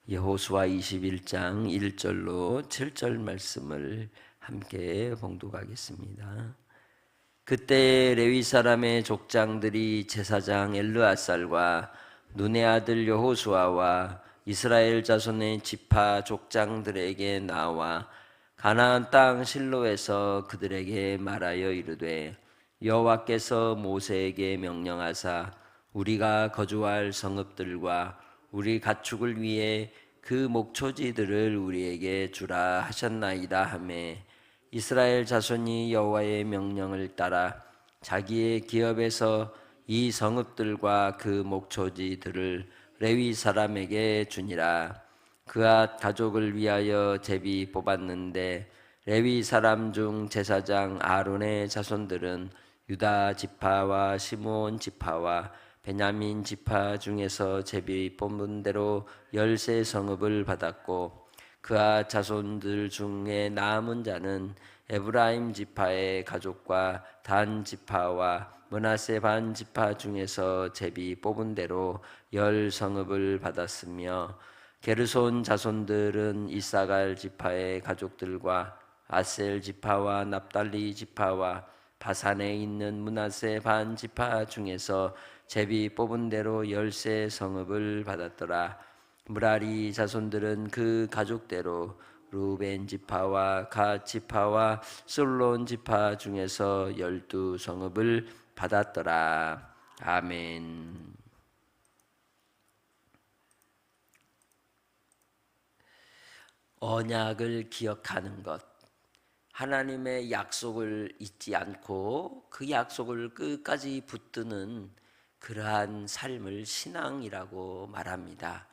여호수아 21장 1절로 7절 말씀을 함께 봉독하겠습니다. 그때 레위 사람의 족장들이 제사장 엘르아살과 눈의 아들 여호수아와 이스라엘 자손의 지파 족장들에게 나와 가나안 땅 실로에서 그들에게 말하여 이르되 여호와께서 모세에게 명령하사 우리가 거주할 성읍들과 우리 가축을 위해 그 목초지들을 우리에게 주라 하셨나이다 하매 이스라엘 자손이 여호와의 명령을 따라 자기의 기업에서 이 성읍들과 그 목초지들을 레위 사람에게 주니라. 그앗 가족을 위하여 제비 뽑았는데 레위 사람 중 제사장 아론의 자손들은 유다 지파와 시므온 지파와 베냐민 지파 중에서 제비 뽑은 대로 13성읍을 받았고 그아 자손들 중에 남은 자는 에브라임 지파의 가족과 단 지파와 므낫세 반 지파 중에서 제비 뽑은 대로 10성읍을 받았으며 게르손 자손들은 이사갈 지파의 가족들과 아셀 지파와 납달리 지파와 바산에 있는 므낫세 반 지파 중에서 제비 뽑은 대로 13성읍을 받았더라. 무라리 자손들은 그 가족대로 루벤 지파와 갓 지파와 솔론 지파 중에서 12성읍을 받았더라. 아멘. 언약을 기억하는 것, 하나님의 약속을 잊지 않고 그 약속을 끝까지 붙드는 그러한 삶을 신앙이라고 말합니다.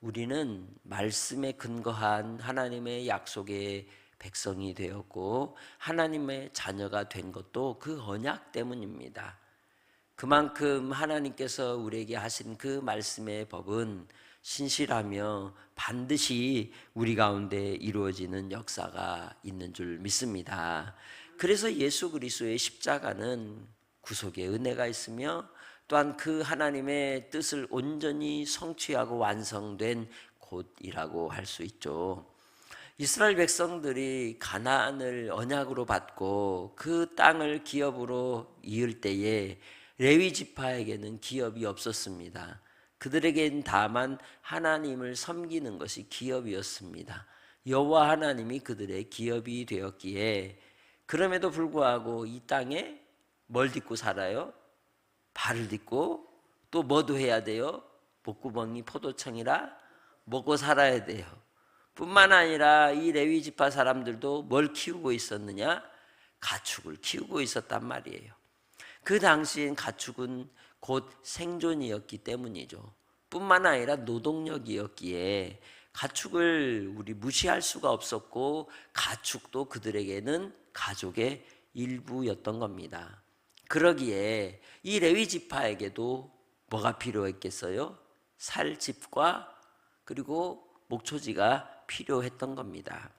우리는 말씀에 근거한 하나님의 약속의 백성이 되었고 하나님의 자녀가 된 것도 그 언약 때문입니다. 그만큼 하나님께서 우리에게 하신 그 말씀의 법은 신실하며 반드시 우리 가운데 이루어지는 역사가 있는 줄 믿습니다. 그래서 예수 그리스도의 십자가는 구속의 은혜가 있으며 또한 그 하나님의 뜻을 온전히 성취하고 완성된 곳이라고 할 수 있죠. 이스라엘 백성들이 가나안을 언약으로 받고 그 땅을 기업으로 이을 때에 레위 지파에게는 기업이 없었습니다. 그들에겐 다만 하나님을 섬기는 것이 기업이었습니다. 여호와 하나님이 그들의 기업이 되었기에 그럼에도 불구하고 이 땅에 뭘 딛고 살아요? 발을 딛고 또 뭐도 해야 돼요? 목구멍이 포도청이라 먹고 살아야 돼요. 뿐만 아니라 이 레위 지파 사람들도 뭘 키우고 있었느냐? 가축을 키우고 있었단 말이에요. 그 당시엔 가축은 곧 생존이었기 때문이죠. 뿐만 아니라 노동력이었기에 가축을 우리 무시할 수가 없었고 가축도 그들에게는 가족의 일부였던 겁니다. 그러기에 이 레위 지파에게도 뭐가 필요했겠어요? 살 집과 그리고 목초지가 필요했던 겁니다.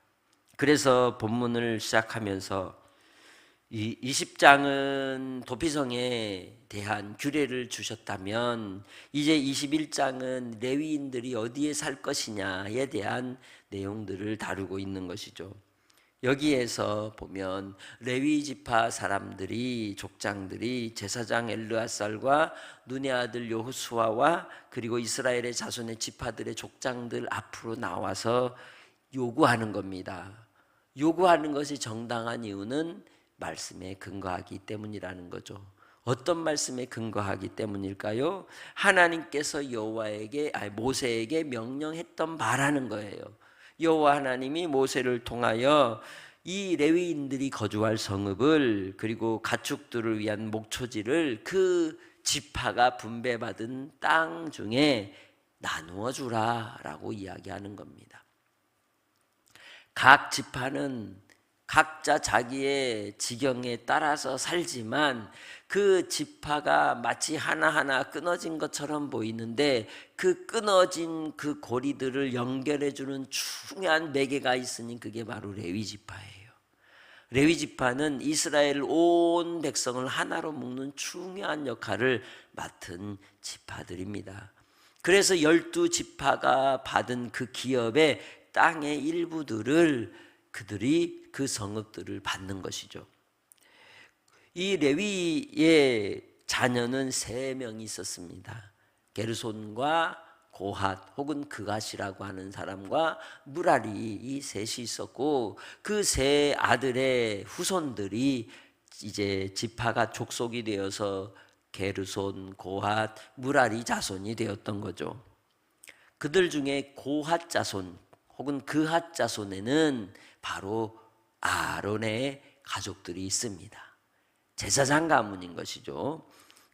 그래서 본문을 시작하면서 이 20장은 도피성에 대한 규례를 주셨다면 이제 21장은 레위인들이 어디에 살 것이냐에 대한 내용들을 다루고 있는 것이죠. 여기에서 보면 레위 지파 사람들이 족장들이 제사장 엘르아살과 눈의 아들 여호수아와 그리고 이스라엘의 자손의 지파들의 족장들 앞으로 나와서 요구하는 겁니다. 요구하는 것이 정당한 이유는 말씀에 근거하기 때문이라는 거죠. 어떤 말씀에 근거하기 때문일까요? 하나님께서 모세에게 명령했던 바라는 거예요. 여호와 하나님이 모세를 통하여 이 레위인들이 거주할 성읍을 그리고 가축들을 위한 목초지를 그 지파가 분배받은 땅 중에 나누어 주라라고 이야기하는 겁니다. 각 지파는 각자 자기의 지경에 따라서 살지만 그 지파가 마치 하나하나 끊어진 것처럼 보이는데 그 끊어진 그 고리들을 연결해주는 중요한 매개가 있으니 그게 바로 레위 지파예요. 레위 지파는 이스라엘 온 백성을 하나로 묶는 중요한 역할을 맡은 지파들입니다. 그래서 12지파가 받은 그 기업의 땅의 일부들을 그들이 그 성읍들을 받는 것이죠. 이 레위의 자녀는 3명이 있었습니다. 게르손과 고핫 혹은 그갓이라고 하는 사람과 무라리, 이 셋이 있었고, 그 세 아들의 후손들이 이제 지파가 족속이 되어서 게르손, 고핫, 무라리 자손이 되었던 거죠. 그들 중에 고핫 자손 혹은 그핫 자손에는 바로 아론의 가족들이 있습니다. 제사장 가문인 것이죠.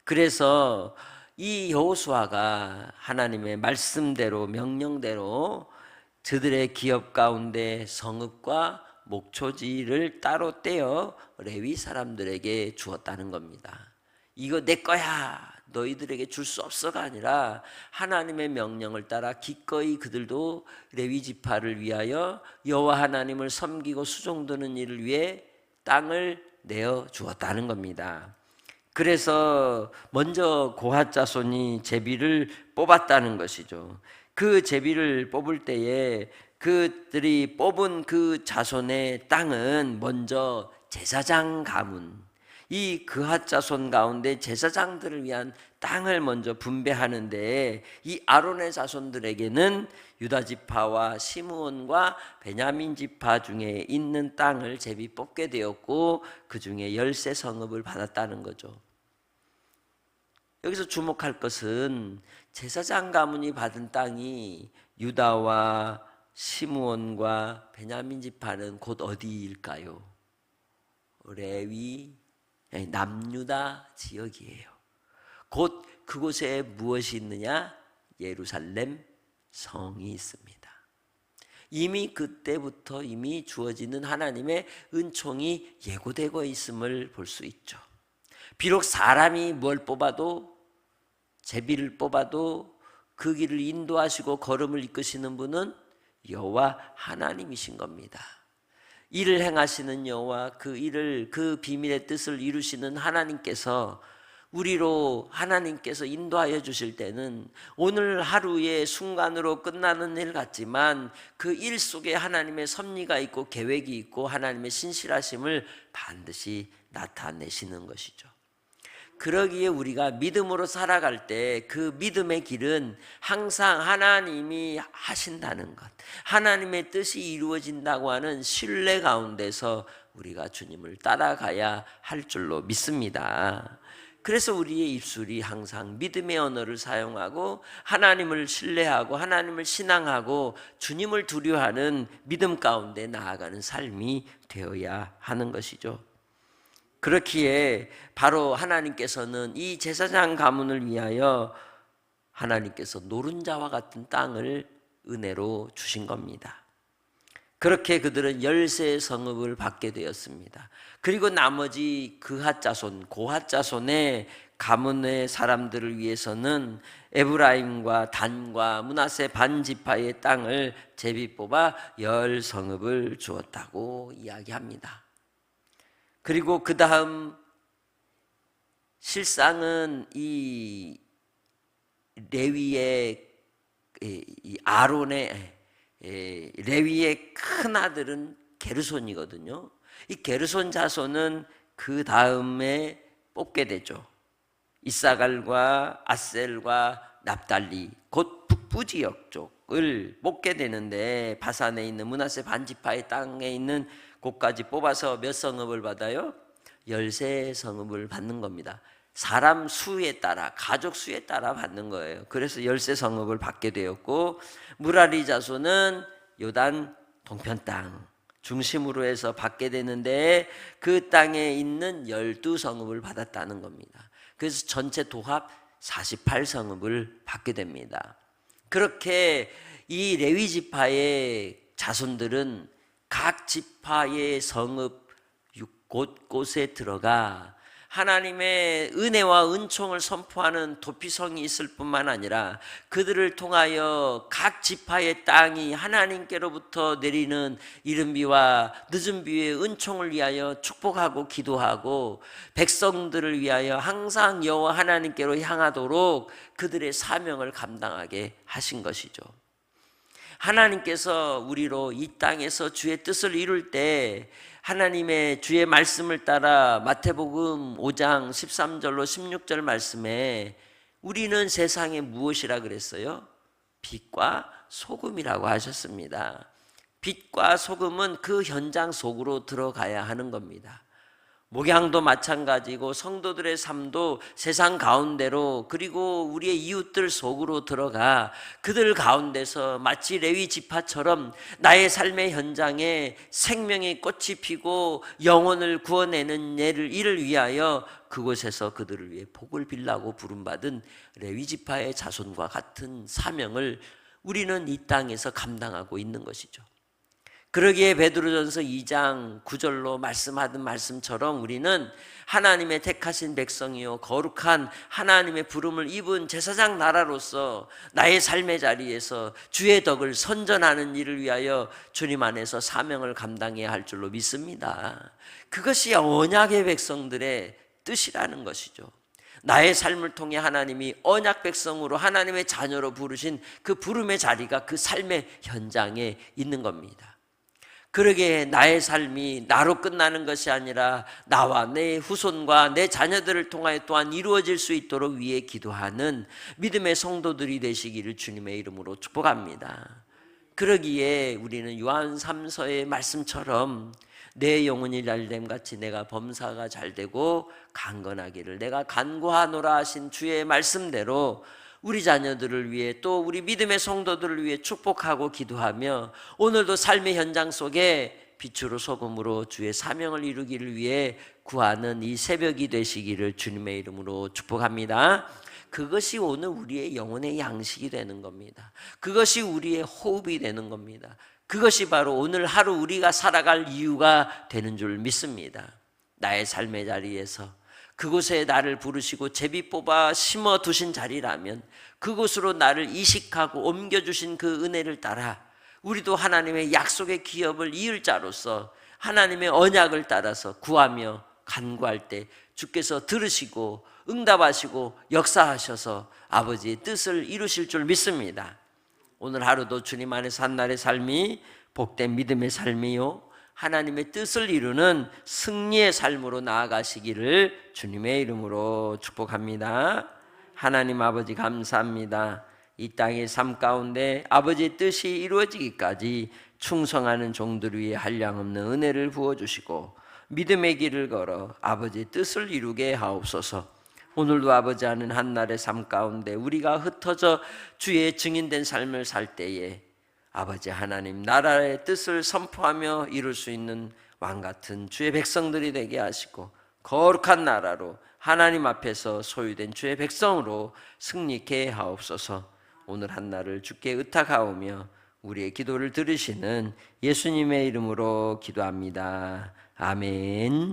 그래서 이 여호수아가 하나님의 말씀대로, 명령대로 저들의 기업 가운데 성읍과 목초지를 따로 떼어 레위 사람들에게 주었다는 겁니다. 이거 내 거야, 너희들에게 줄 수 없어가 아니라 하나님의 명령을 따라 기꺼이 그들도 레위 지파를 위하여 여호와 하나님을 섬기고 수종드는 일을 위해 땅을 내어 주었다는 겁니다. 그래서 먼저 고핫 자손이 제비를 뽑았다는 것이죠. 그 제비를 뽑을 때에 그들이 뽑은 그 자손의 땅은 먼저 제사장 가문, 이 그핫 자손 가운데 제사장들을 위한 땅을 먼저 분배하는데, 이 아론의 자손들에게는 유다 지파와 시므온과 베냐민 지파 중에 있는 땅을 제비 뽑게 되었고, 그 중에 13성읍을 받았다는 거죠. 여기서 주목할 것은 제사장 가문이 받은 땅이 유다와 시므온과 베냐민 지파는 곧 어디일까요? 레위, 남유다 지역이에요. 곧 그곳에 무엇이 있느냐? 예루살렘 성이 있습니다. 이미 그때부터 이미 주어지는 하나님의 은총이 예고되고 있음을 볼 수 있죠. 비록 사람이 뭘 뽑아도, 제비를 뽑아도 그 길을 인도하시고 걸음을 이끄시는 분은 여호와 하나님이신 겁니다. 일을 행하시는 여호와, 그 일을, 그 비밀의 뜻을 이루시는 하나님께서 우리로 하나님께서 인도하여 주실 때는 오늘 하루의 순간으로 끝나는 일 같지만 그 일 속에 하나님의 섭리가 있고 계획이 있고 하나님의 신실하심을 반드시 나타내시는 것이죠. 그러기에 우리가 믿음으로 살아갈 때 그 믿음의 길은 항상 하나님이 하신다는 것, 하나님의 뜻이 이루어진다고 하는 신뢰 가운데서 우리가 주님을 따라가야 할 줄로 믿습니다. 그래서 우리의 입술이 항상 믿음의 언어를 사용하고 하나님을 신뢰하고 하나님을 신앙하고 주님을 두려워하는 믿음 가운데 나아가는 삶이 되어야 하는 것이죠. 그렇기에 바로 하나님께서는 이 제사장 가문을 위하여 하나님께서 노른자와 같은 땅을 은혜로 주신 겁니다. 그렇게 그들은 13성읍을 받게 되었습니다. 그리고 나머지 그핫 자손, 고핫 자손의 가문의 사람들을 위해서는 에브라임과 단과 므낫세 반지파의 땅을 제비 뽑아 10성읍을 주었다고 이야기합니다. 그리고 그 다음 실상은 이 레위의, 이 아론의, 레위의 큰 아들은 게르손이거든요. 이 게르손 자손은 그 다음에 뽑게 되죠. 이사갈과 아셀과 납달리, 곧 북부 지역 쪽을 뽑게 되는데, 바산에 있는 므낫세 반지파의 땅에 있는 곳까지 뽑아서 몇 성읍을 받아요? 13성읍을 받는 겁니다. 사람 수에 따라, 가족 수에 따라 받는 거예요. 그래서 13성읍을 받게 되었고, 무라리 자손은 요단 동편 땅 중심으로 해서 받게 되는데 그 땅에 있는 12성읍을 받았다는 겁니다. 그래서 전체 도합 48성읍을 받게 됩니다. 그렇게 이 레위 지파의 자손들은 각 지파의 성읍 곳곳에 들어가 하나님의 은혜와 은총을 선포하는 도피성이 있을 뿐만 아니라 그들을 통하여 각 지파의 땅이 하나님께로부터 내리는 이른 비와 늦은 비의 은총을 위하여 축복하고 기도하고 백성들을 위하여 항상 여호와 하나님께로 향하도록 그들의 사명을 감당하게 하신 것이죠. 하나님께서 우리로 이 땅에서 주의 뜻을 이룰 때 하나님의 주의 말씀을 따라 마태복음 5장 13절로 16절 말씀에 우리는 세상에 무엇이라 그랬어요? 빛과 소금이라고 하셨습니다. 빛과 소금은 그 현장 속으로 들어가야 하는 겁니다. 목양도 마찬가지고 성도들의 삶도 세상 가운데로 그리고 우리의 이웃들 속으로 들어가 그들 가운데서 마치 레위 지파처럼 나의 삶의 현장에 생명의 꽃이 피고 영혼을 구원내는 일을 위하여 그곳에서 그들을 위해 복을 빌라고 부름받은 레위 지파의 자손과 같은 사명을 우리는 이 땅에서 감당하고 있는 것이죠. 그러기에 베드로전서 2장 9절로 말씀하던 말씀처럼 우리는 하나님의 택하신 백성이요 거룩한 하나님의 부름을 입은 제사장 나라로서 나의 삶의 자리에서 주의 덕을 선전하는 일을 위하여 주님 안에서 사명을 감당해야 할 줄로 믿습니다. 그것이 언약의 백성들의 뜻이라는 것이죠. 나의 삶을 통해 하나님이 언약 백성으로 하나님의 자녀로 부르신 그 부름의 자리가 그 삶의 현장에 있는 겁니다. 그러기에 나의 삶이 나로 끝나는 것이 아니라 나와 내 후손과 내 자녀들을 통하여 또한 이루어질 수 있도록 위해 기도하는 믿음의 성도들이 되시기를 주님의 이름으로 축복합니다. 그러기에 우리는 요한 3서의 말씀처럼 내 영혼이 잘됨 같이 내가 범사가 잘되고 강건하기를 내가 간구하노라 하신 주의 말씀대로 우리 자녀들을 위해 또 우리 믿음의 성도들을 위해 축복하고 기도하며 오늘도 삶의 현장 속에 빛으로 소금으로 주의 사명을 이루기를 위해 구하는 이 새벽이 되시기를 주님의 이름으로 축복합니다. 그것이 오늘 우리의 영혼의 양식이 되는 겁니다. 그것이 우리의 호흡이 되는 겁니다. 그것이 바로 오늘 하루 우리가 살아갈 이유가 되는 줄 믿습니다. 나의 삶의 자리에서 그곳에 나를 부르시고 제비 뽑아 심어 두신 자리라면 그곳으로 나를 이식하고 옮겨주신 그 은혜를 따라 우리도 하나님의 약속의 기업을 이을 자로서 하나님의 언약을 따라서 구하며 간구할 때 주께서 들으시고 응답하시고 역사하셔서 아버지의 뜻을 이루실 줄 믿습니다. 오늘 하루도 주님 안에서 한 날의 삶이 복된 믿음의 삶이요 하나님의 뜻을 이루는 승리의 삶으로 나아가시기를 주님의 이름으로 축복합니다. 하나님 아버지 감사합니다. 이 땅의 삶 가운데 아버지의 뜻이 이루어지기까지 충성하는 종들 위에 한량없는 은혜를 부어주시고 믿음의 길을 걸어 아버지의 뜻을 이루게 하옵소서. 오늘도 아버지 하는 한날의 삶 가운데 우리가 흩어져 주의 증인된 삶을 살 때에 아버지 하나님 나라의 뜻을 선포하며 이룰 수 있는 왕같은 주의 백성들이 되게 하시고 거룩한 나라로 하나님 앞에서 소유된 주의 백성으로 승리케 하옵소서. 오늘 한날을 주께 의탁하오며 우리의 기도를 들으시는 예수님의 이름으로 기도합니다. 아멘.